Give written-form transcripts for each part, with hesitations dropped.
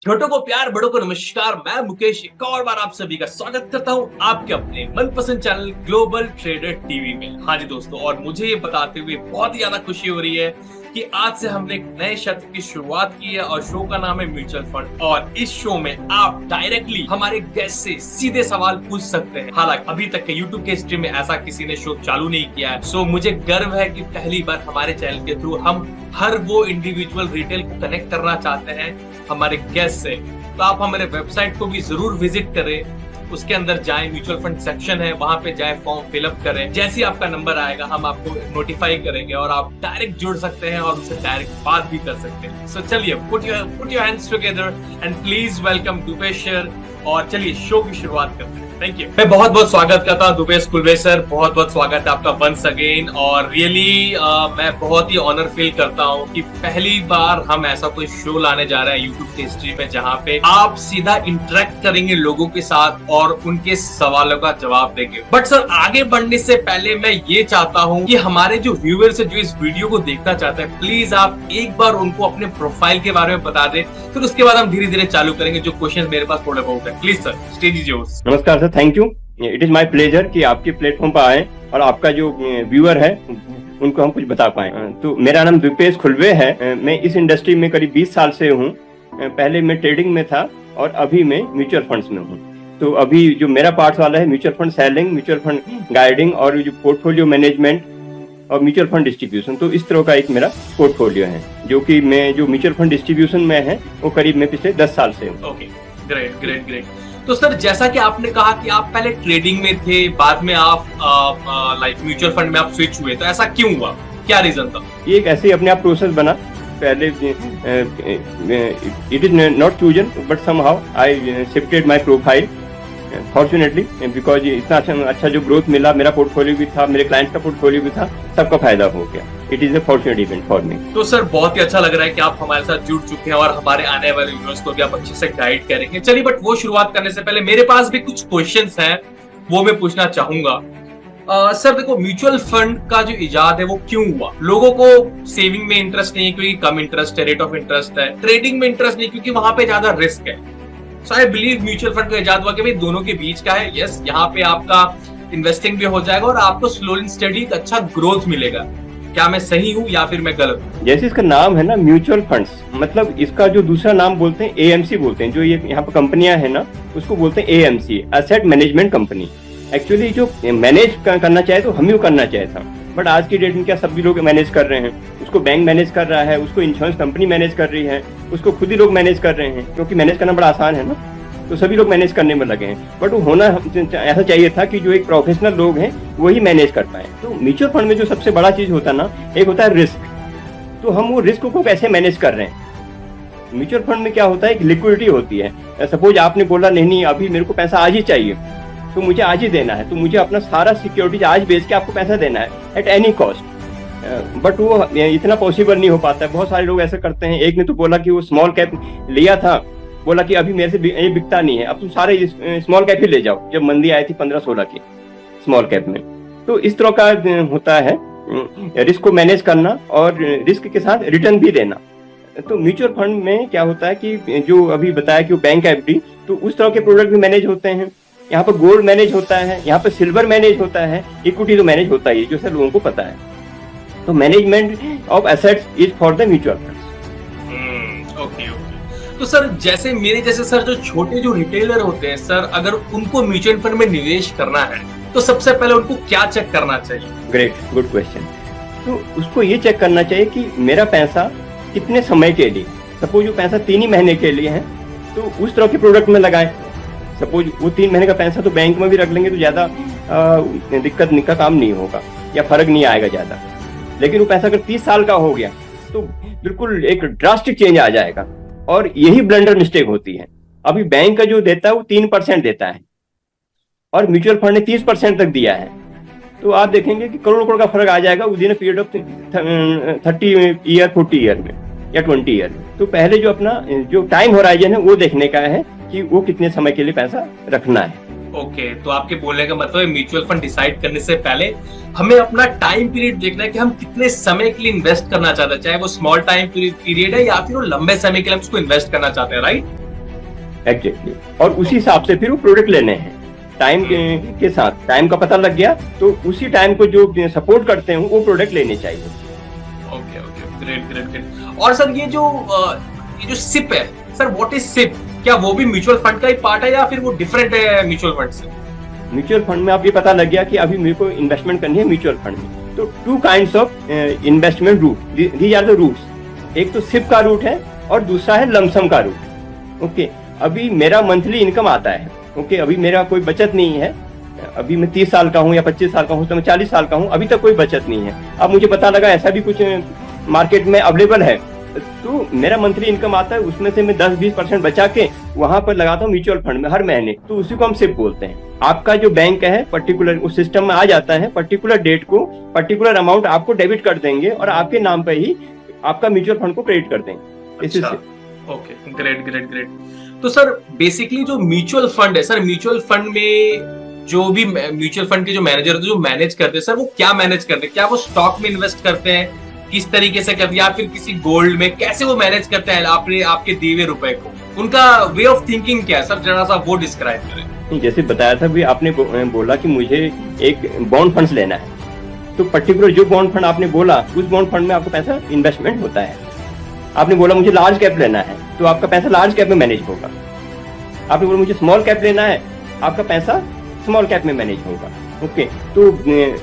छोटों को प्यार, बड़ों को नमस्कार। मैं मुकेश एक और बार आप सभी का स्वागत करता हूं आपके अपने मनपसंद चैनल ग्लोबल ट्रेडर टीवी में। हाँ जी दोस्तों, और मुझे ये बताते हुए बहुत ही ज्यादा खुशी हो रही है कि आज से हमने एक नए सत्र की शुरुआत की है और शो का नाम है म्यूचुअल फंड। और इस शो में आप डायरेक्टली हमारे गेस्ट से सीधे सवाल पूछ सकते हैं। हालांकि अभी तक के यूट्यूब के हिस्ट्री में ऐसा किसी ने शो चालू नहीं किया है। सो मुझे गर्व है कि पहली बार हमारे चैनल के थ्रू हम हर वो इंडिविजुअल रिटेल को कनेक्ट करना चाहते हैं हमारे गेस्ट से। तो आप हमारे वेबसाइट को भी जरूर विजिट करें, उसके अंदर जाएं, म्यूचुअल फंड सेक्शन है, वहां पे जाएं, फॉर्म फिलअप करें। जैसे ही आपका नंबर आएगा हम आपको नोटिफाई करेंगे और आप डायरेक्ट जुड़ सकते हैं और उससे डायरेक्ट बात भी कर सकते हैं। सो चलिए, put your hands together and please welcome Dupesh sir. और चलिए शो की शुरुआत करते हैं। Thank you. मैं बहुत बहुत स्वागत करता हूँ दुपेश कुलवे सर, बहुत बहुत स्वागत है आपका वंस अगेन। और रियली मैं बहुत ही ऑनर फील करता हूँ कि पहली बार हम ऐसा कोई शो लाने जा रहे हैं यूट्यूब की हिस्ट्री में जहाँ पे आप सीधा इंटरेक्ट करेंगे लोगों के साथ और उनके सवालों का जवाब देंगे। बट सर, आगे बढ़ने से पहले मैं ये चाहता हूँ कि हमारे जो व्यूअर्स है जो इस वीडियो को देखना चाहते हैं, प्लीज आप एक बार उनको अपने प्रोफाइल के बारे में बता दें, फिर उसके बाद हम धीरे धीरे चालू करेंगे जो क्वेश्चन मेरे पास थोड़े बहुत है। Please sir, stage is yours. नमस्कार sir, thank you. It is my pleasure कि आपके प्लेटफॉर्म पर आए और आपका जो व्यूअर है उनको हम कुछ बता पाए। तो मेरा नाम दुपेश खुलवे है। मैं इस इंडस्ट्री में करीब 20 साल से हूँ। पहले मैं ट्रेडिंग में था और अभी मैं म्यूचुअल फंड्स में हूँ। तो अभी जो मेरा पार्ट वाला है mutual fund selling, mutual fund guiding और जो पोर्टफोलियो मैनेजमेंट और म्यूचुअल फंड डिस्ट्रीब्यूशन, तो इस तरह का एक मेरा पोर्टफोलियो है जो कि मैं जो म्यूचुअल फंड डिस्ट्रीब्यूशन में है वो करीब मैं पिछले 10 साल से हूँ। Okay, great great great. तो सर, जैसा कि आपने कहा कि आप पहले ट्रेडिंग में थे, बाद में आप लाइक म्यूचुअल फंड में आप स्विच हुए, तो ऐसा क्यों हुआ, क्या रीजन था? ये एक ऐसे ही अपने आप प्रोसेस बना। पहले it is not chosen but somehow I shifted my profile fortunately, because इतना अच्छा जो ग्रोथ मिला, मेरा पोर्टफोलियो भी था, मेरे क्लाइंट्स का पोर्टफोलियो भी था, सबका फायदा हो गया। It is a fortunate event for me. तो सर, बहुत ही अच्छा लग रहा है कि आप हमारे साथ जुड़ चुके हैं और हमारे आने वाले व्यूअर्स को भी आप अच्छे से गाइड करेंगे। चलिए, बट वो शुरुआत करने से पहले मेरे पास भी कुछ क्वेश्चंस हैं, वो मैं पूछना चाहूंगा। सर देखो, म्यूचुअल फंड का जो इजाद है वो क्यों हुआ? लोगों को सेविंग में इंटरेस्ट नहीं है क्योंकि कम इंटरेस्ट है, रेट ऑफ इंटरेस्ट है। ट्रेडिंग में इंटरेस्ट नहीं क्योंकि वहां पे ज्यादा रिस्क है। सो आई बिलीव म्यूचुअल फंड का इजाद हुआ कि भाई दोनों के बीच का है। यस, यहाँ पे आपका इन्वेस्टिंग भी हो जाएगा और आपको स्लो एंड स्टडी एक अच्छा ग्रोथ मिलेगा। क्या मैं सही हूँ या फिर मैं गलत हूँ? जैसे इसका नाम है ना म्यूचुअल फंड्स, मतलब इसका जो दूसरा नाम बोलते हैं एएमसी बोलते हैं। जो ये यहाँ पे कंपनियां है ना उसको बोलते हैं AMC, asset management company. Actually जो मैनेज करना चाहे तो हम ही करना चाहे था, बट आज की डेट में क्या सभी लोग मैनेज कर रहे हैं। उसको बैंक मैनेज कर रहा है, उसको इंश्योरेंस कंपनी मैनेज कर रही है, उसको खुद ही लोग मैनेज कर रहे हैं, क्योंकि मैनेज करना बड़ा आसान है ना, तो सभी लोग मैनेज करने में लगे हैं। बट वो होना ऐसा चाहिए था कि जो एक प्रोफेशनल लोग हैं वही मैनेज कर पाए। तो म्यूचुअल फंड में जो सबसे बड़ा चीज होता है ना, एक होता है रिस्क। तो हम वो रिस्क को कैसे मैनेज कर रहे हैं। म्यूचुअल फंड में क्या होता है, एक लिक्विडिटी होती है। सपोज आपने बोला नहीं अभी मेरे को पैसा आज ही चाहिए, तो मुझे आज ही देना है, तो मुझे अपना सारा सिक्योरिटी आज बेच के आपको पैसा देना है एट एनी कॉस्ट। बट वो इतना पॉसिबल नहीं हो पाता है। बहुत सारे लोग ऐसा करते हैं। एक ने तो बोला कि वो स्मॉल कैप लिया था, बोला कि अभी मेरे से ये बिकता नहीं है, अब तुम सारे स्मॉल कैप ही ले जाओ। जब मंदी आई थी 15-16 की स्मॉल कैप में। तो इस तरह का होता है रिस्क को मैनेज करना और रिस्क के साथ रिटर्न भी देना। तो म्यूचुअल फंड में क्या होता है कि जो अभी बताया कि वो बैंक एफडी, तो उस तरह के प्रोडक्ट भी मैनेज होते हैं। यहाँ पर गोल्ड मैनेज होता है, यहाँ पर सिल्वर मैनेज होता है, इक्विटी तो मैनेज होता ही है, जो सब लोगों को पता है। तो management of assets is for the mutual funds. Okay. तो सर, जैसे मेरे जैसे सर जो छोटे जो रिटेलर होते हैं सर, अगर उनको म्यूचुअल फंड में निवेश करना है तो सबसे पहले उनको क्या चेक करना चाहिए? Great, good question. तो उसको ये चेक करना चाहिए कि मेरा पैसा कितने समय के लिए, सपोज वो पैसा 3 ही महीने के लिए है तो उस तरह के प्रोडक्ट में लगाएं। सपोज वो 3 महीने का पैसा तो बैंक में भी रख लेंगे तो ज्यादा दिक्कत का काम नहीं होगा या फर्क नहीं आएगा ज्यादा। लेकिन वो पैसा अगर 30 साल का हो गया तो बिल्कुल एक ड्रास्टिक चेंज आ जाएगा। और यही ब्लंडर मिस्टेक होती है। अभी बैंक का जो देता है वो 3% देता है और म्यूचुअल फंड ने 30% तक दिया है, तो आप देखेंगे कि करोड़ का फर्क आ जाएगा within period of 30 year, 40 year में या 20 ईयर में। तो पहले जो अपना जो टाइम होराइजन है वो देखने का है कि वो कितने समय के लिए पैसा रखना है। ओके, तो आपके बोलने का मतलब है म्यूचुअल फंड डिसाइड करने से पहले हमें अपना टाइम पीरियड देखना है कि हम कितने समय के लिए इन्वेस्ट करना चाहते हैं, चाहे वो स्मॉल टाइम पीरियड है या फिर वो लंबे समय के लिए हम उसको इन्वेस्ट करना चाहते हैं, राइट? एग्जैक्टली। और उसी हिसाब से फिर वो प्रोडक्ट लेने हैं टाइम के साथ। टाइम का पता लग गया तो उसी टाइम को जो सपोर्ट करते हैं वो प्रोडक्ट लेने चाहिए। Okay okay, great great great. और सर ये जो सिप है सर, व्हाट इज सिप? क्या वो भी म्यूचुअल फंड का ही पार्ट है या फिर वो डिफरेंट है म्यूचुअल फंड से? म्यूचुअल फंड में आप ये पता लग गया कि अभी मेरे को इन्वेस्टमेंट करनी है म्यूचुअल फंड में, तो 2 kinds of investment route, these are the routes. एक तो सिप का रूट है और दूसरा है लमसम का रूट। ओके, अभी मेरा मंथली इनकम आता है। ओके, अभी मेरा कोई बचत नहीं है। अभी मैं 30 साल का हूँ या 25 साल का हूँ, तो मैं 40 साल का हूँ, अभी तक कोई बचत नहीं है। अब मुझे पता लगा ऐसा भी कुछ मार्केट में अवेलेबल है, तो मेरा मंथली इनकम आता है, उसमें से मैं 10-20% बचा के वहां पर लगाता हूँ म्यूचुअल फंड में हर महीने, तो उसी को हम सिप बोलते हैं। आपका जो बैंक है पर्टिकुलर उस सिस्टम में आ जाता है, पर्टिकुलर डेट को पर्टिकुलर अमाउंट आपको डेबिट कर देंगे और आपके नाम पे ही आपका म्यूचुअल फंड को क्रेडिट कर देंगे। अच्छा, ओके, ग्रेट ग्रेट ग्रेट। तो सर बेसिकली जो म्यूचुअल फंड है सर, म्यूचुअल फंड में जो भी म्यूचुअल फंड के जो मैनेजर होते हैं, जो मैनेज करते हैं सर, वो क्या मैनेज करते हैं? क्या वो स्टॉक में इन्वेस्ट करते हैं, किस तरीके से करते हैं, या फिर किसी गोल्ड में? कैसे वो मैनेज करते हैं आपके दिए हुए रुपए को? उनका वे ऑफ थिंकिंग क्या है सर, जरा सा वो डिस्क्राइब करें। जैसे बताया था भी आपने बोला कि मुझे एक बॉन्ड फंड लेना है, तो पर्टिकुलर जो बॉन्ड फंड आपने बोला उस बॉन्ड फंड में आपका पैसा इन्वेस्टमेंट होता है। आपने बोला मुझे लार्ज कैप लेना है, तो आपका पैसा लार्ज कैप में मैनेज होगा। आपने बोला मुझे स्मॉल कैप लेना है, आपका पैसा स्मॉल कैप में मैनेज होगा। ओके, तो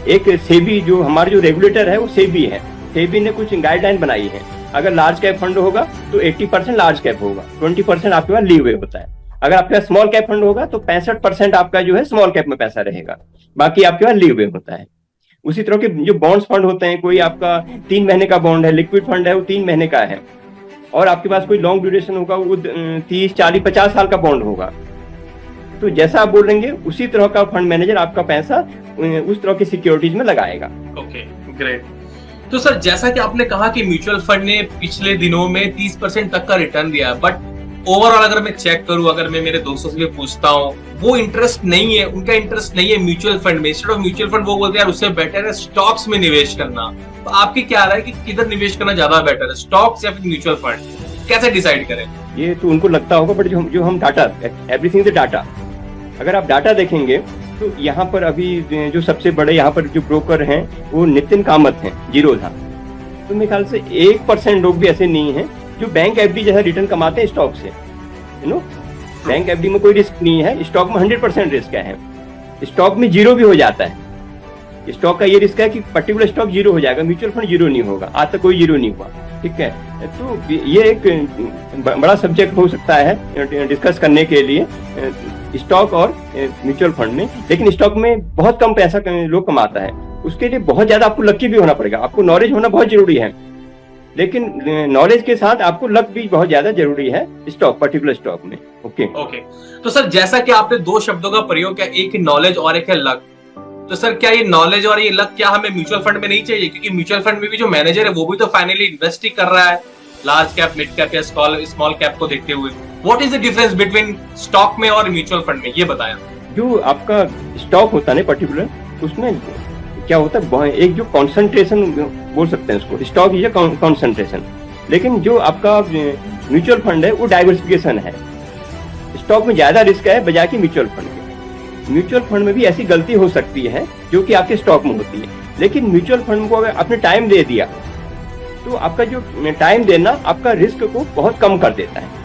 एक सेबी जो हमारा जो रेगुलेटर है वो सेबी है। सेबी ने कुछ गाइडलाइन बनाई है। अगर लार्ज कैप फंड होगा तो 80% लार्ज कैप होगा, 20% आपके पास लीवे होता है। अगर आपके पास स्मॉल कैप फंड होगा तो 65% आपका जो है स्मॉल कैप में पैसा रहेगा, बाकी आपके पास लीवे होता है। उसी तरह के जो बॉन्ड्स फंड होते हैं, कोई आपका 3 महीने का बॉन्ड है, लिक्विड फंड है वो 3 महीने का है, और आपके पास कोई लॉन्ग ड्यूरेशन होगा वो 30, 40, 50 साल का बॉन्ड होगा। तो जैसा आप बोलेंगे उसी तरह का फंड मैनेजर आपका पैसा उस तरह की सिक्योरिटीज में लगाएगा। Okay, great. तो सर जैसा कि आपने कहा कि म्यूचुअल फंड ने पिछले दिनों में 30% तक का रिटर्न दिया, बट ओवरऑल अगर मैं चेक करूं, अगर मैं मेरे दोस्तों से भी पूछता हूं, वो इंटरेस्ट नहीं है, उनका इंटरेस्ट नहीं है म्यूचुअल फंड में। इंस्टेड ऑफ म्यूचुअल फंड वो बोलते हैं यार उससे बेटर है स्टॉक्स में निवेश करना। तो आपकी क्या राय है कि किधर निवेश करना ज्यादा बेटर है, स्टॉक्स या फिर म्यूचुअल फंड? कैसे डिसाइड करें? ये तो उनको लगता होगा, बट जो हम डाटा, एवरीथिंग इज डाटा। अगर आप डाटा देखेंगे तो यहाँ पर अभी जो सबसे बड़े यहाँ पर जो ब्रोकर हैं वो नितिन कामत हैं, जीरोधा। तो मेरे ख्याल से 1% लोग भी ऐसे नहीं है जो बैंक एफडी जैसा रिटर्न कमाते हैं स्टॉक से। यू नो, बैंक एफडी में कोई रिस्क नहीं है, स्टॉक में 100% रिस्क है। स्टॉक में जीरो भी हो जाता है। स्टॉक का ये रिस्क है कि पर्टिकुलर स्टॉक जीरो हो जाएगा, म्यूचुअल फंड जीरो नहीं होगा। आज तक कोई जीरो नहीं हुआ, ठीक है। तो ये एक बड़ा सब्जेक्ट हो सकता है डिस्कस करने के लिए, स्टॉक और म्यूचुअल फंड में। लेकिन स्टॉक में बहुत कम पैसा लोग कमाता है, उसके लिए बहुत ज्यादा आपको लकी भी होना पड़ेगा। आपको नॉलेज होना बहुत जरूरी है, लेकिन नॉलेज के साथ आपको लक भी बहुत ज्यादा जरूरी है स्टॉक, पर्टिकुलर स्टॉक में। Okay okay. तो सर जैसा कि आपने 2 शब्दों का प्रयोग किया, एक नॉलेज और एक है लक, तो सर क्या ये नॉलेज और ये लक क्या हमें म्यूचुअल फंड में नहीं चाहिए? क्योंकि म्यूचुअल फंड में भी जो मैनेजर है वो भी तो फाइनली इन्वेस्ट ही कर रहा है लार्ज कैप, मिड कैप या स्मॉल कैप को देखते हुए। What is the difference between stock में और म्यूचुअल फंड में, ये बताया। जो आपका स्टॉक होता है ना पर्टिकुलर, उसमें क्या होता है, एक जो कॉन्सेंट्रेशन बोल सकते हैं उसको, स्टॉक इज कॉन्सेंट्रेशन। लेकिन जो आपका म्यूचुअल फंड है वो डाइवर्सिफिकेशन है। स्टॉक में ज्यादा रिस्क है बजाय कि म्यूचुअल फंड में। म्यूचुअल फंड में भी ऐसी गलती हो सकती है जो कि आपके स्टॉक में होती है, लेकिन म्यूचुअल फंड को अगर आपने टाइम दे दिया तो आपका जो टाइम देना आपका रिस्क को बहुत कम कर देता है।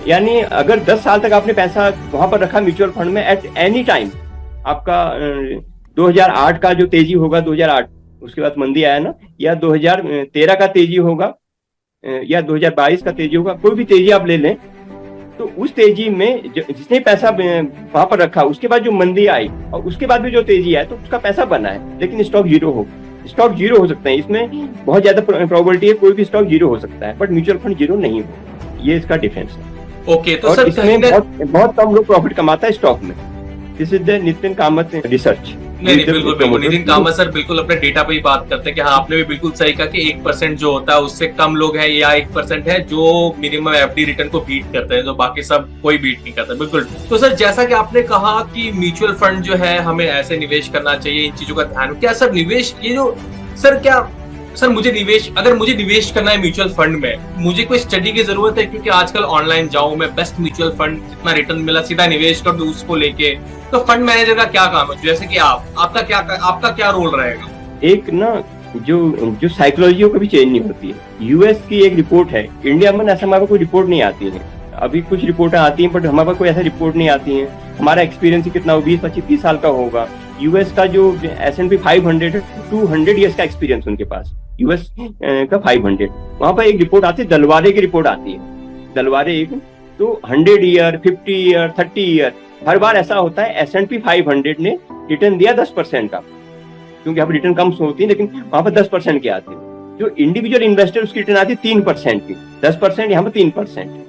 यानी अगर 10 साल तक आपने पैसा वहां पर रखा म्यूचुअल फंड में, एट एनी टाइम आपका 2008 का जो तेजी होगा, 2008 उसके बाद मंदी आया ना, या 2013 का तेजी होगा या 2022 का तेजी होगा, कोई भी तेजी आप ले लें, तो उस तेजी में जिसने पैसा वहां पर रखा, उसके बाद जो मंदी आई और उसके बाद भी जो तेजी आई तो उसका पैसा बना है, लेकिन स्टॉक जीरो हो, स्टॉक जीरो हो सकता है। इसमें बहुत ज्यादा प्रोबेबिलिटी है, कोई भी स्टॉक जीरो हो सकता है, बट म्यूचुअल फंड जीरो नहीं होगा। ये इसका डिफरेंस है। ओके, तो और सर इसमें बहुत कम लोग प्रॉफिट कमाता है स्टॉक में। This is the Nitin Kamat research. नहीं बिल्कुल बिल्कुल, नितिन कामत सर बिल्कुल अपने डेटा पे ही बात करते हैं कि हाँ आपने भी बिल्कुल सही कहा कि 1% जो होता है उससे कम लोग हैं, या 1% है जो मिनिमम एफडी रिटर्न को बीट करते हैं, जो बाकी सब कोई बीट नहीं करता। बिल्कुल। तो सर जैसा कि आपने कहा कि म्यूचुअल फंड जो है हमें ऐसे निवेश करना चाहिए, इन चीजों का ध्यान, क्या सर निवेश ये जो सर क्या सर अगर मुझे निवेश करना है म्यूचुअल फंड में, मुझे कोई स्टडी की जरूरत है? क्योंकि आजकल ऑनलाइन जाऊं मैं, बेस्ट म्यूचुअल फंड जितना रिटर्न मिला सीधा निवेश कर दूं उसको लेके, तो फंड मैनेजर का क्या काम है? जैसे कि आपका क्या रोल रहेगा? एक ना जो साइकोलॉजी कभी चेंज नहीं होती है। यूएस की एक रिपोर्ट है, इंडिया में ऐसा हमारे कोई रिपोर्ट नहीं आती है। अभी कुछ रिपोर्टें आती हैं बट हमारे पास कोई ऐसा रिपोर्ट नहीं आती है। हमारा एक्सपीरियंस ही कितना हो, 20-25-30 साल का होगा। यूएस का जो S&P 500 है, 200 ईयर्स का एक्सपीरियंस उनके पास, यूएस का 500। वहां पर एक रिपोर्ट आती है, दलवारे की रिपोर्ट आती है, दलवारे एक, तो 100 ईयर, 50 ईयर, 30 ईयर, हर बार ऐसा होता है S&P 500 ने रिटर्न दिया 10% का, क्योंकि यहाँ पर रिटर्न कम होती है, लेकिन वहां पर 10% की आती है। जो इंडिविजुअल इन्वेस्टर उसकी रिटर्न आती है 3% की, 10%, यहाँ पर 3%।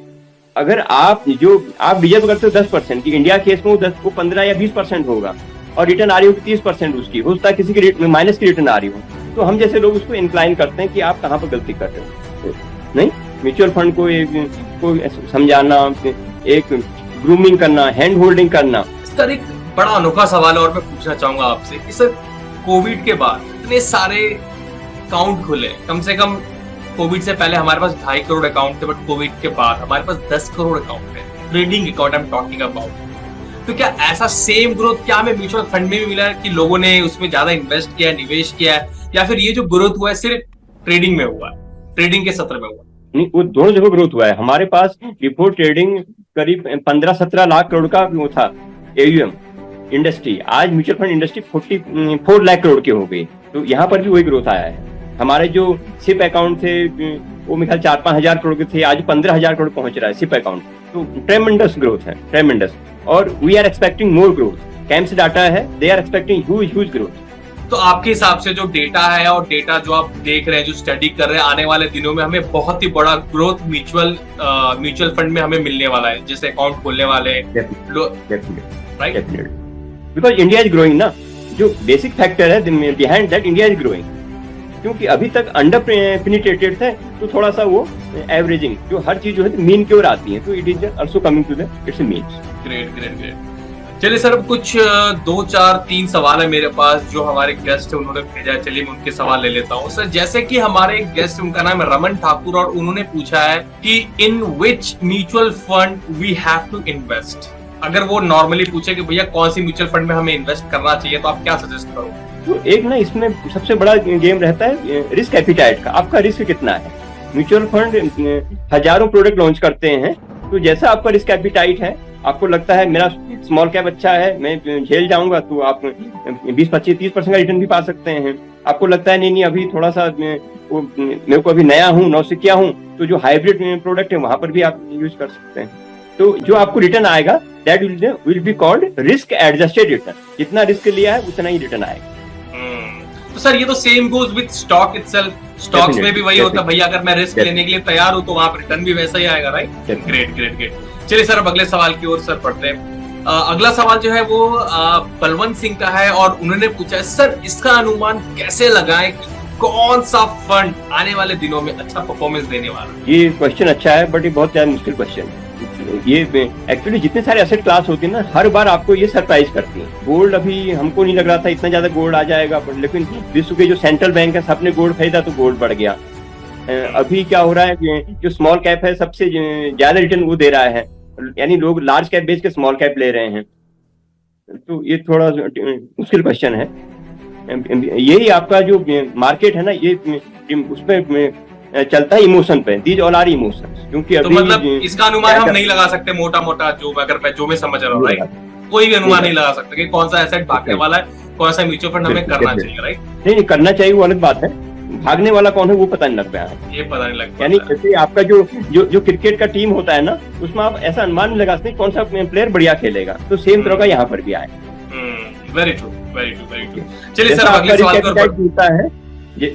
अगर आप डिजर्व करते हो 10% की, इंडिया केस में वो 15 या 20% होगा, और रिटर्न आ रही होगी 30% उसकी, हो सकता है किसी की माइनस की रिटर्न आ रही हो, तो हम जैसे लोग उसको इंक्लाइन करते हैं कि आप कहाँ पर गलती कर रहे हो। नहीं, म्यूचुअल फंड को समझाना, एक ग्रूमिंग करना, हैंड होल्डिंग करना। सर एक बड़ा अनोखा सवाल है और मैं पूछना चाहूंगा आपसे कि सर कोविड के बाद इतने सारे अकाउंट खुले, कम से कम कोविड से पहले हमारे पास 2.5 करोड़ अकाउंट थे, बट कोविड के बाद हमारे पास 10 करोड़ अकाउंट है, trading account I am talking about. तो क्या ऐसा सेम ग्रोथ क्या हमें म्यूचुअल फंड में भी मिला है कि लोगों ने उसमें ज्यादा इन्वेस्ट किया है, निवेश किया है, या फिर ये जो ग्रोथ हुआ है सिर्फ ट्रेडिंग में हुआ है, ट्रेडिंग के सत्र में हुआ? नहीं, वो दोनों जगह ग्रोथ हुआ है। हमारे पास बिफोर ट्रेडिंग करीब 15-17 लाख करोड़ का वो था AUM इंडस्ट्री। आज mutual fund industry 44 lakh crore की हो गई, तो यहाँ पर भी वही ग्रोथ आया है। हमारे जो सिप अकाउंट थे वो मेरे ख्याल 4-5 हजार करोड़ के थे, आज 15,000 करोड़ पहुंच रहा है सिप अकाउंट। तो ट्रेमेंडस ग्रोथ है, ट्रेमेंडस। और we are expecting more growth. CAMS data है, they are expecting huge growth. तो आपके हिसाब से जो डेटा है और डेटा जो आप देख रहे हैं, जो स्टडी कर रहे हैं, आने वाले दिनों में हमें बहुत ही बड़ा ग्रोथ म्यूचुअल फंड में हमें मिलने वाला है, जैसे अकाउंट खोलने वाले right? Because India is growing ना, जो बेसिक फैक्टर है behind that, India is growing. क्योंकि अभी तक अंडर पेनिट्रेटेड थे, तो थोड़ा सा वो एवरेजिंग, जो हर चीज जो है मीन की ओर आती है, तो it is also coming to the its means. Great. चलिए सर, अब कुछ 2-4-3 सवाल है मेरे पास जो हमारे गेस्ट है उन्होंने भेजा है, चलिए मैं उनके सवाल ले लेता हूँ। सर जैसे कि हमारे गेस्ट, उनका नाम है रमन ठाकुर, और उन्होंने पूछा है कि in which mutual fund we have to invest. अगर वो नॉर्मली पूछे कि भैया कौन सी म्यूचुअल फंड में हमें इन्वेस्ट करना चाहिए, तो आप क्या सजेस्ट करोगे? तो एक ना इसमें सबसे बड़ा गेम रहता है रिस्क एपिटाइट का, आपका रिस्क कितना है। म्यूचुअल फंड हजारों प्रोडक्ट लॉन्च करते हैं, तो जैसा आपका रिस्क एपिटाइट है, आपको लगता है मेरा स्मॉल कैप अच्छा है, मैं झेल जाऊंगा, तो आप 20-25-30% का रिटर्न भी पा सकते हैं। आपको लगता है नहीं अभी थोड़ा सा मेरे को अभी नया हूँ, नौसिखिया हूँ, तो जो हाइब्रिड प्रोडक्ट है वहां पर भी आप यूज कर सकते हैं। तो जो आपको रिटर्न आएगा that will be called risk adjusted return. जितना रिस्क लिया है उतना ही रिटर्न आएगा। तो सर ये तो same goes with stock itself. Stocks में भी वही होता है भैया, अगर मैं रिस्क लेने के लिए तैयार हूँ तो वहां पर रिटर्न भी वैसा ही आएगा, राइट? ग्रेट। चलिए सर, अब अगले सवाल की ओर सर पढ़ते हैं। अगला सवाल जो है वो बलवंत सिंह का है, और उन्होंने पूछा है सर इसका अनुमान कैसे लगाएं कि कौन सा फंड आने वाले दिनों में अच्छा परफॉर्मेंस देने वाला है? ये क्वेश्चन अच्छा है, बट ये बहुत ज्यादा मुश्किल क्वेश्चन है। ये एक्चुअली जितने सारे एसेट क्लास होते हैं ना, हर बार आपको ये सरप्राइज करती है। गोल्ड, अभी हमको नहीं लग रहा था इतना ज्यादा गोल्ड आ जाएगा, लेकिन विश्व के जो सेंट्रल बैंक है सबने गोल्ड खरीदा तो गोल्ड बढ़ गया। अभी क्या हो रहा है, जो स्मॉल कैप है सबसे ज्यादा रिटर्न वो दे रहा है, यानी लोग लार्ज कैप बेच के स्मॉल कैप ले रहे हैं। तो ये थोड़ा मुश्किल क्वेश्चन है। यही आपका जो मार्केट है ना, ये उसमें चलता है इमोशन पे, दीज ऑल आर इमोशंस। क्योंकि तो मतलब इसका अनुमान हम नहीं लगा सकते मोटा जो मैं समझ रहा हूँ, राइट? कोई भी अनुमान नहीं लगा सकते कि कौन सा एसेट भागने वाला है, कौन सा म्यूचुअल फंड हमें करना चाहिए, राइट? नहीं करना चाहिए वो अलग बात है, भागने वाला कौन है वो पता नहीं लग रहा है, ये पता नहीं लगता। यानी जैसे आपका जो क्रिकेट का टीम होता है ना, उसमें आप ऐसा अनुमान नहीं लगा सकते कौन सा प्लेयर बढ़िया खेलेगा, तो सेम तरह का यहाँ पर भी आए। Very true. चलिए सर, अगले सवाल पर है,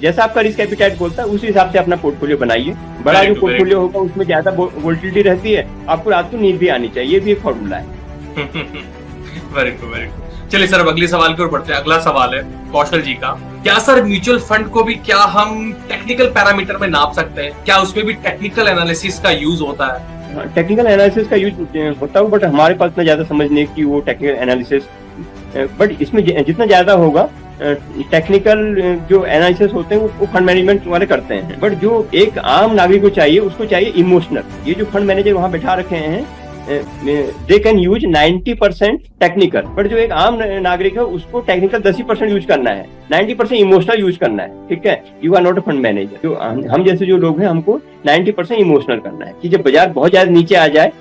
जैसा आपका रिस्क एपिटाइट बोलता है उसी हिसाब से अपना पोर्टफोलियो बनाइए। बड़ा जो पोर्टफोलियो होगा उसमें ज्यादा वोलेटिलिटी रहती है, आपको रात को नींद भी आनी चाहिए, ये भी एक फॉर्मूला है। Very true. चलिए सर, अब अगले सवाल की ओर बढ़ते हैं। अगला सवाल है कौशल जी का। क्या सर म्यूचुअल फंड को भी क्या हम टेक्निकल पैरामीटर में नाप सकते हैं? क्या उसमें भी टेक्निकल एनालिसिस का यूज होता है? टेक्निकल एनालिसिस का यूज होता है, बट हमारे पास इतना ज्यादा समझ नहीं कि वो टेक्निकल एनालिसिस, बट इसमें जितना ज्यादा होगा टेक्निकल जो एनालिसिस होते हैं वो फंड मैनेजमेंट वाले करते हैं, बट जो एक आम नागरिक को चाहिए उसको चाहिए इमोशनल। ये जो फंड मैनेजर वहां बैठा रखे हैं they can use 90% technical, but जो एक आम नागरिक है उसको टेक्निकल 10% यूज करना है, 90% इमोशनल यूज करना है। ठीक है, you are not a fund manager. जो हम जैसे जो लोग हैं हमको 90% इमोशनल करना है कि जब बाजार बहुत ज्यादा नीचे आ जाए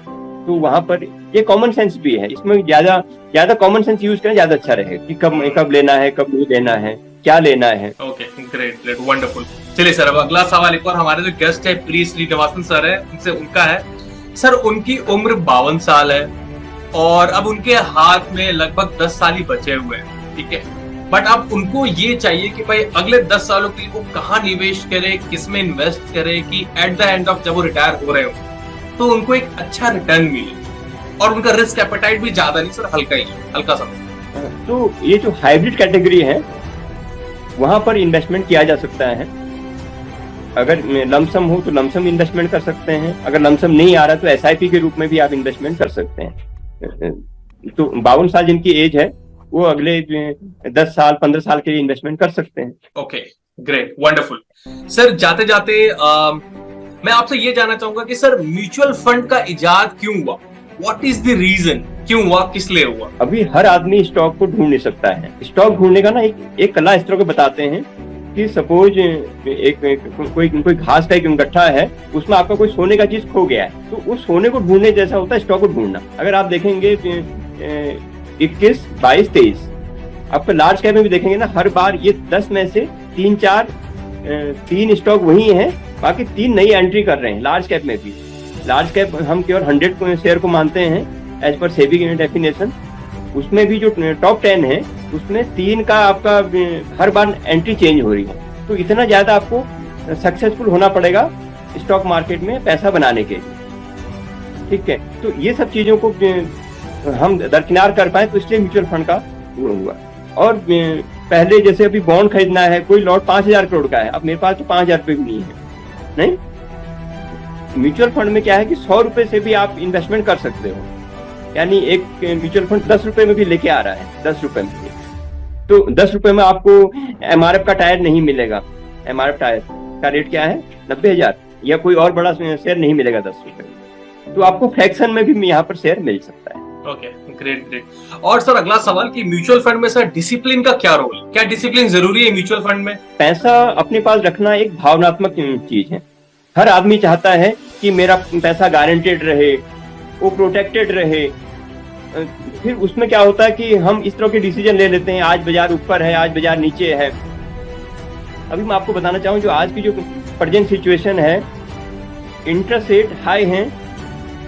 तो वहां पर ये कॉमन सेंस भी है, इसमें ज्यादा कॉमन सेंस यूज करें ज्यादा अच्छा रहेगा कि कब लेना है, कब नहीं लेना है, क्या लेना है। Okay, great, wonderful. चलिए सर, अब अगला सवाल एक और हमारे जो गेस्ट है प्री श्रीनिवासन सर है उनसे उनका है। सर, उनकी उम्र 52 साल है और अब उनके हाथ में लगभग 10 साल ही बचे हुए हैं। ठीक है, बट अब उनको ये चाहिए कि भाई अगले 10 सालों के लिए वो कहाँ निवेश करे, किसमें इन्वेस्ट करे कि एट द एंड ऑफ जब वो रिटायर हो रहे हो तो उनको एक अच्छा रिटर्न मिले और उनका रिस्क एपेटाइट भी ज्यादा नहीं सर, हल्का सा। तो ये जो हाइब्रिड कैटेगरी है वहां पर इन्वेस्टमेंट किया जा सकता है। अगर लमसम हो तो लमसम इन्वेस्टमेंट कर सकते हैं, अगर लमसम नहीं आ रहा तो एसआईपी के रूप में भी आप इन्वेस्टमेंट कर सकते हैं। तो 52 साल जिनकी एज है वो अगले 10 साल 15 साल के लिए इन्वेस्टमेंट कर सकते हैं। Okay, great, wonderful. सर, जाते जाते मैं आपसे ये जानना चाहूंगा कि सर म्यूचुअल फंड का इजाद क्यों हुआ? व्हाट इज द रीजन, क्यों हुआ, किस लिए हुआ? अभी हर आदमी स्टॉक को ढूंढ नहीं सकता है। स्टॉक ढूंढने का ना एक कला इस तरह को बताते हैं कि सपोज कोई घास का एक गट्ठा है, उसमें आपका कोई सोने का चीज खो गया है, तो उस सोने को ढूंढने जैसा होता है स्टॉक को ढूंढना। अगर आप देखेंगे 21, 22, 23 आपका लार्ज कैप में भी देखेंगे ना, हर बार ये 10 में से 3 स्टॉक वही हैं, बाकी 3 नई एंट्री कर रहे हैं लार्ज कैप में भी। लार्ज कैप हम केवल 100 शेयर को मानते हैं एज पर सेबी की डेफिनेशन। उसमें भी जो टॉप 10 है उसमें 3 का आपका हर बार एंट्री चेंज हो रही है। तो इतना ज्यादा आपको सक्सेसफुल होना पड़ेगा स्टॉक मार्केट में पैसा बनाने के लिए। ठीक है, तो ये सब चीजों को हम दरकिनार कर पाए तो इसलिए म्यूचुअल फंड का हुआ। और पहले जैसे अभी बॉन्ड खरीदना है, कोई लॉट 5,000 करोड़ का है, अब मेरे पास तो 5,000 रुपए भी नहीं है। नहीं, म्यूचुअल फंड में क्या है कि 100 रुपए से भी आप इन्वेस्टमेंट कर सकते हो, यानी एक म्यूचुअल फंड 10 रुपए में भी लेके आ रहा है, 10 रुपए में। तो 10 रुपए में आपको एमआरएफ का टायर नहीं मिलेगा। एमआरएफ टायर का रेट क्या है? 90,000, या कोई और बड़ा शेयर नहीं मिलेगा 10 रुपए में। तो आपको फ्रैक्शन में भी यहाँ पर शेयर मिल सकता है। Okay, great. और सर, अगला सवाल कि म्यूचुअल फंड में सर डिसिप्लिन का क्या रोल? क्या डिसिप्लिन जरूरी है म्यूचुअल फंड में? पैसा अपने पास रखना एक भावनात्मक चीज है। हर आदमी चाहता है कि मेरा पैसा गारंटेड रहे, वो प्रोटेक्टेड रहे। फिर उसमें क्या होता है कि हम इस तरह के डिसीजन ले लेते हैं, आज बाजार ऊपर है, आज बाजार नीचे है। अभी मैं आपको बताना चाहूँ जो आज की जो प्रेजेंट सिचुएशन है, इंटरेस्ट रेट हाई है,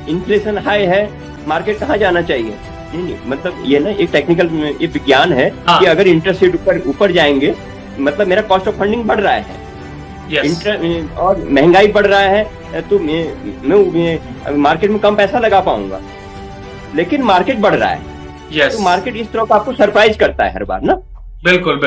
इन्फ्लेशन हाई है, मार्केट कहाँ जाना चाहिए? नहीं, मतलब ये ना एक टेक्निकल ये विज्ञान है कि अगर इंटरेस्ट रेट ऊपर जाएंगे मतलब मेरा कॉस्ट ऑफ फंडिंग बढ़ रहा है। yes. और महंगाई बढ़ रहा है तो मैं मार्केट में कम पैसा लगा पाऊंगा, लेकिन मार्केट बढ़ रहा है। yes. तो मार्केट इस तरह का आपको सरप्राइज करता है हर बार ना। बिल्कुल।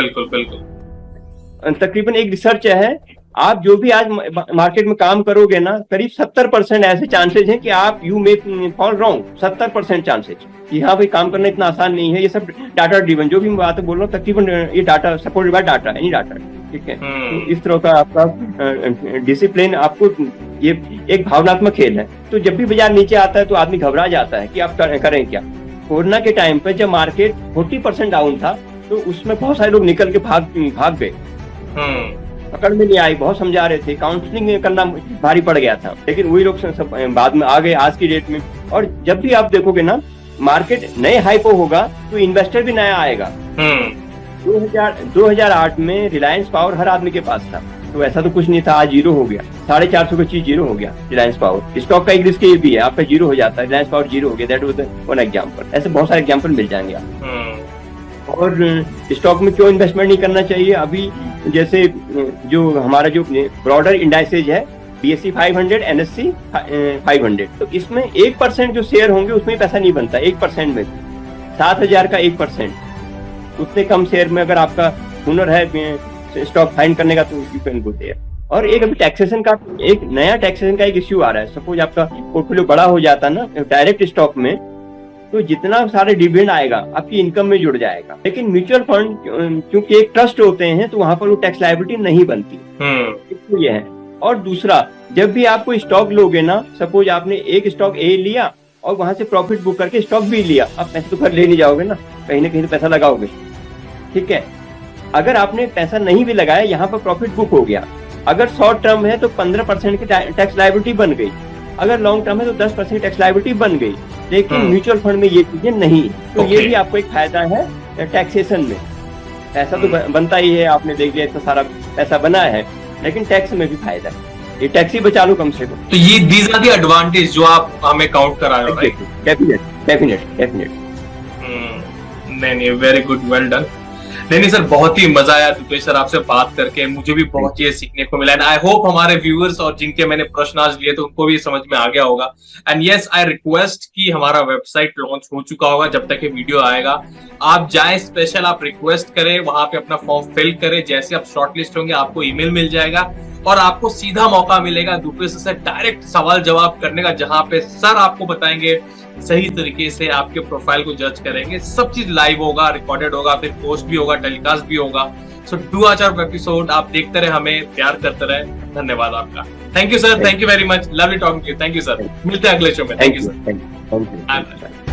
तकरीबन एक रिसर्च है, आप जो भी आज मार्केट में काम करोगे ना, करीब 70% ऐसे चांसेस हैं कि आप you may fall wrong. 70% chances कि हाँ भाई काम करना इतना आसान नहीं है। ये सब डाटा ड्रिवन जो भी मैं बातें बोल रहा हूँ तकरीबन ये data supported by data, any data. ठीक है, तो इस तरह का आपका डिसिप्लिन आपको, ये एक भावनात्मक खेल है। तो जब भी बाजार नीचे आता है तो आदमी घबरा जाता है कि आप करें क्या। कोरोना के टाइम पे जब मार्केट 40% डाउन था तो उसमें बहुत सारे लोग निकल के भाग गए, पकड़ में नहीं आई, बहुत समझा रहे थे, काउंसलिंग करना भारी पड़ गया था, लेकिन वही लोग सब बाद में आ गए आज की डेट में। और जब भी आप देखोगे ना मार्केट नए हाई पे होगा तो इन्वेस्टर भी नया आएगा। 2008 में रिलायंस पावर हर आदमी के पास था, तो ऐसा तो कुछ नहीं था, आज जीरो हो गया। 450 का चीज जीरो हो गया रिलायंस पावर। स्टॉक का एक रिस्क ये भी है, आपका जीरो हो जाता है, रिलायंस पावर जीरो हो गया। That was one example. ऐसे बहुत सारे एग्जांपल मिल जाएंगे आपको। और स्टॉक में क्यों इन्वेस्टमेंट नहीं करना चाहिए? अभी जैसे जो हमारा जो ब्रॉडर इंडाइसेज है BSE 500, NSE 500, तो इसमें 1% जो शेयर होंगे उसमें पैसा नहीं बनता। 1% में 7,000 का 1%, उतने कम शेयर में अगर आपका हुनर है स्टॉक फाइंड करने का तो यू कैन गो देयर। और एक अभी टैक्सेशन का एक नया टैक्सेशन का एक इश्यू आ रहा है। सपोज आपका पोर्टफोलियो बड़ा हो जाता है ना डायरेक्ट स्टॉक में, तो जितना सारे डिविडेंड आएगा आपकी इनकम में जुड़ जाएगा। लेकिन म्यूचुअल फंड क्योंकि एक ट्रस्ट होते हैं तो वहां पर वो टैक्स लायबिलिटी नहीं बनती, इसलिए ये है। और दूसरा, जब भी आप कोई स्टॉक लोगे ना, सपोज आपने एक स्टॉक ए लिया और वहां से प्रॉफिट बुक करके स्टॉक बी लिया, आप पैसे तो घर ले नहीं जाओगे ना कहीं तो पैसा लगाओगे, ठीक है। अगर आपने पैसा नहीं भी लगाया, यहाँ पर प्रॉफिट बुक हो गया, अगर शॉर्ट टर्म है तो 15% की टैक्स लायबिलिटी बन गई, अगर लॉन्ग टर्म है तो 10% टैक्स लायबिलिटी बन गई। लेकिन म्यूचुअल फंड में ये चीजें नहीं, तो ये भी आपको एक फायदा है टैक्सेशन में। पैसा तो बनता ही है, आपने देख लिया इतना सारा पैसा बना है, लेकिन टैक्स में भी फायदा है, ये टैक्स ही बचा लो कम से कम। तो ये दीज आर द एडवांटेज जो आप हमें काउंट करा रहे हो, राइट? डेफिनेट। नहीं, वेरी गुड, वेल डन। नहीं सर, बहुत ही मजा आया दुपेश सर आपसे बात करके, मुझे भी बहुत चीजें सीखने को मिला। एंड आई होप हमारे व्यूअर्स और जिनके मैंने प्रश्न आज लिए तो उनको भी समझ में आ गया होगा। एंड यस, आई रिक्वेस्ट कि हमारा वेबसाइट लॉन्च हो चुका होगा, जब तक ये वीडियो आएगा आप जाएं, स्पेशल आप रिक्वेस्ट करें, वहां पे अपना फॉर्म फिल करें, जैसे आप शॉर्टलिस्ट होंगे आपको ईमेल मिल जाएगा और आपको सीधा मौका मिलेगा दुपेश सर से डायरेक्ट सवाल जवाब करने का, जहां पे सर आपको बताएंगे सही तरीके से, आपके प्रोफाइल को जज करेंगे, सब चीज लाइव होगा, रिकॉर्डेड होगा, फिर पोस्ट भी होगा, टेलीकास्ट भी होगा। So do watch our episode, आप देखते रहे, हमें प्यार करते रहे। धन्यवाद आपका। Thank you sir, thank you very much, lovely talking to you. Thank you sir, मिलते हैं अगले शो में। Thank you sir.